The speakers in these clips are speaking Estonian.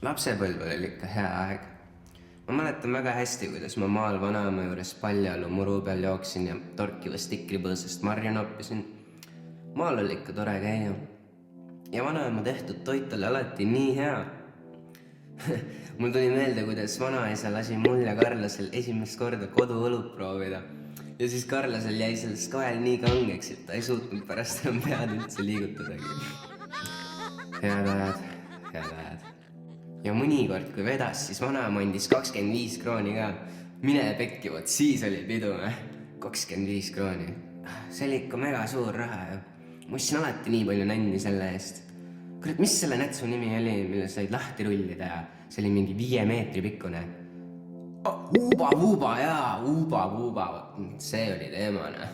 Lapsepõlv oli ikka hea aeg. Ma mäletan väga hästi, kuidas ma maal vanaema juures paljalu muru peal jooksin ja torkivast tikripõõsast marju noppisin. Maal oli ikka tore käia. Ja vanaema tehtud toit oli alati nii hea. Mul tuli meelde, kuidas vanaisa lasi mul ja Karlasel esimest korda koduõlut proovida. Ja siis Karlasel jäi sellest kael nii kangeks, et ta ei suutnud pärast enam pead üldse liigutadagi. Head ajad. Ja mõnikord, kui vedas, siis vanaema andis 25 krooni ka. Mine pekki, vot siis oli pidu, 25 krooni. See oli ikka mega suur raha ja ma ostsin alati nii palju nänni selle eest. Kurat, mis selle nätsu nimi oli, mille said lahti rullida ja see oli mingi 5 meetri pikkune? Uba, jaa, Uba, see oli teemana.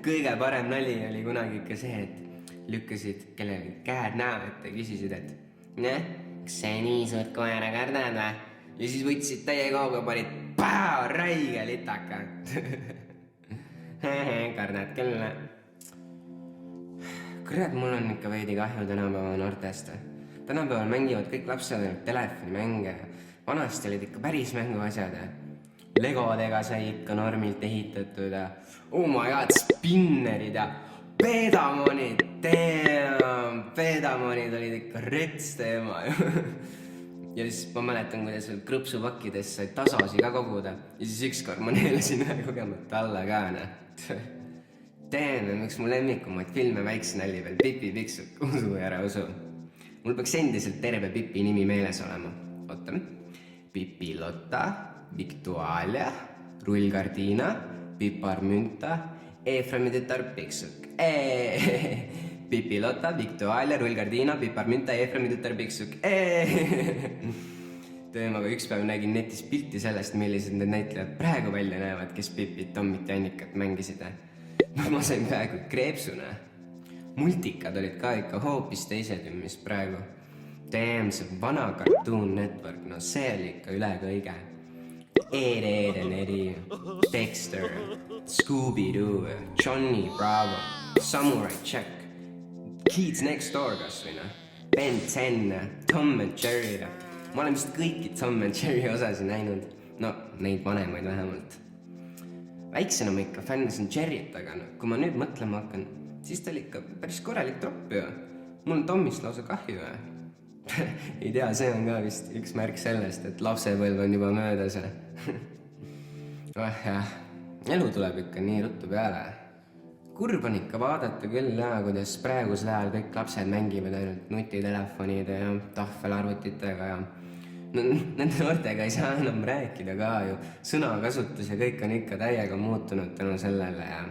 Kõige parem nali oli kunagi ikka see, et lükkasid kellelegi käed näo ette ja küsisid, et kas see nii suurt koera kardad või? Ja siis võtsid täie kauga, panid räige litaka. Kardad küll. Kurat, mul on ikka veidi kahju tänapäeva noortest. Tänapäeval mängivad kõik lapsed telefonimänge. Vanasti olid ikka päris mänguasjad. Legodega sai ikka normilt ehitatud ja oh my god, spinnerid ja pedamonid. Pedamonid olid ikka rets teema. Ja siis ma mäletan, kuidas veel krõpsupakkides sai tasosi ka koguda. Ja siis ükskord ma neelasin ühe kogemata alla ka. Teeme, miks mu lemmikumaid filme väikse nalli veel Pipi Pikksukk, usu ja ära usu. Mul peaks endiselt terve Pipi nimi meeles olema. Oota. Pipi Lotta, Victualia, Rullgardiina, Piparmünta, Efremi tütar Pikksukk. Pipi Lotta, Victualia, Rullgardiina, Piparmünta, Efremi tütar Pikksukk. Teemaga üks päev nägin netis pilti sellest, millised need näitlejad praegu välja näevad, kes Pipit, Tommit ja Annikat mängisid. Ma sain peaaegu kreepsuna. Multikad olid ka ikka hoopis teised, mis praegu. Damn, see vana Cartoon Network, no see oli ikka üle kõige. Ed and Eddie, Dexter, Scooby-Doo, Johnny Bravo, Samurai Jack, Kids Next Door kas või Ben 10, Tom and Jerry. Ma olen vist kõiki Tom and Jerry osasi näinud. No, neid vanemaid vähemalt. Väiksena ma ikka fännasin Jerryt, aga kui ma nüüd mõtlema hakkan, siis ta oli ikka päris korralik tropp ju. Mul on Tommist lausa kahju. Ei tea, see on ka vist üks märk sellest, et lapsepõlv on juba möödas. Elu tuleb ikka nii ruttu peale. Kurb on ikka vaadata küll, kuidas praegusel ajal kõik lapsed mängivad ainult nutitelefonide ja tahvelarvutitega ja nende noortega ei saa enam rääkida ka ju. Sõnakasutus ja kõik on ikka täiega muutunud tänu sellele ja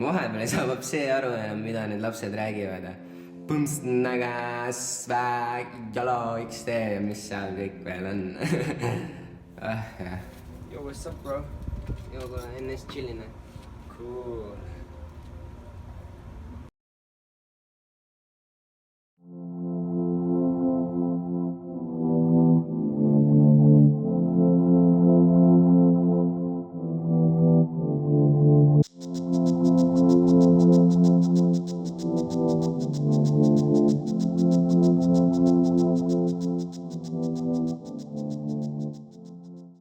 vahepeal ei saa see aru enam, mida need lapsed räägivad. Põmst nägas, väg, jala, XD ja mis seal kõik veel on. Yo, what's up, bro? Yo, enne chillin. Cool.